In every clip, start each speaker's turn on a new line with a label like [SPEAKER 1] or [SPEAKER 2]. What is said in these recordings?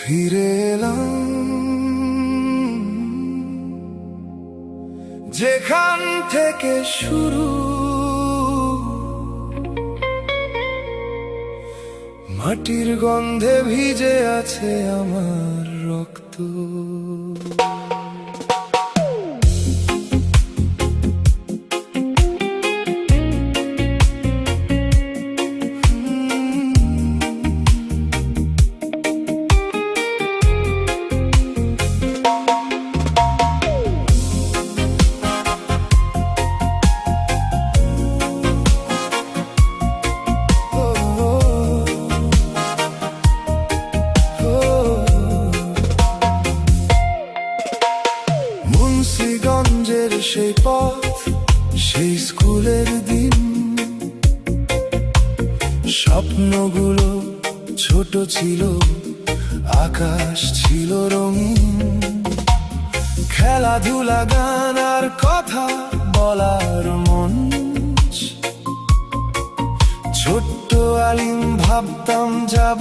[SPEAKER 1] ফিরে এলাম যেখান থেকে শুরু, মাটির গন্ধে ভিজে আছে আমার রক্ত। মুন্সিগঞ্জের সেই পথ, সেই স্কুলের দিন, স্বপ্নগুলো ছোট ছিল, আকাশ ছিল রঙিন। খেলাধুলা, গান আর কথা বলার মঞ্চ। ছোট্ট আলিম ভাবতাম যাব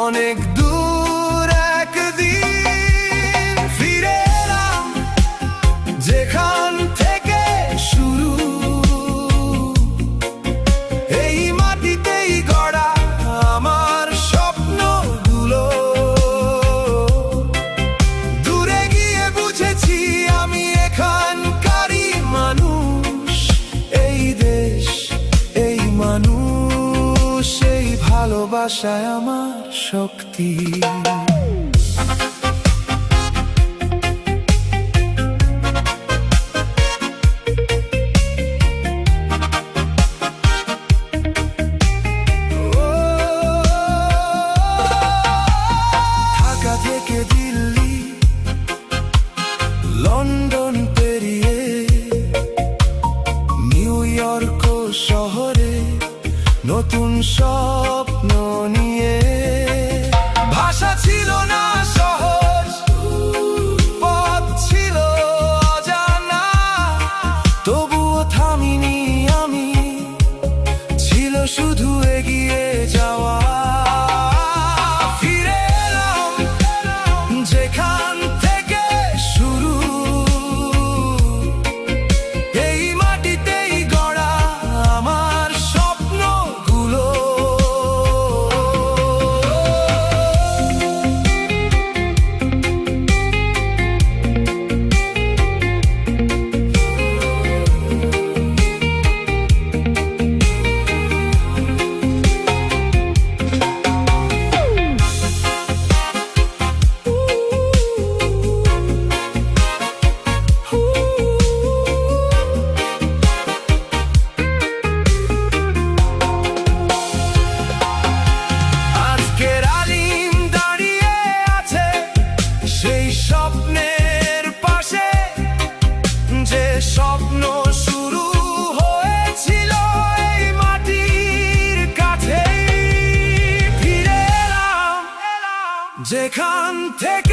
[SPEAKER 1] অনেক দূর একদিন। ফিরে এলাম যেখান থেকে শুরু, এই মাটিতেই গড়া আমার স্বপ্নগুলো। দূরে গিয়ে বুঝেছি আমি এখানকারই মানুষ। এই দেশ, এই মানুষ, এই ভালোবাসায় আমার শক্তি। থেকে দিল্লি, লন্ডন পেরিয়ে নিউ ইয়র্ক শহরে নতুন স্বপ্ন নিয়ে। ভাষা ছিল না সহজ, পথ ছিল অজানা, তবুও থামিনি আমি, ছিল শুধু এগিয়ে যাওয়া। যেখান থেকে শুরু, এই মাটিতেই গড়া আমার স্বপ্নগুলো। স্বপ্নের পাশে যে স্বপ্ন শুরু হয়েছিল এই মাটির কাছে। ফিরে এলাম যেখান থেকে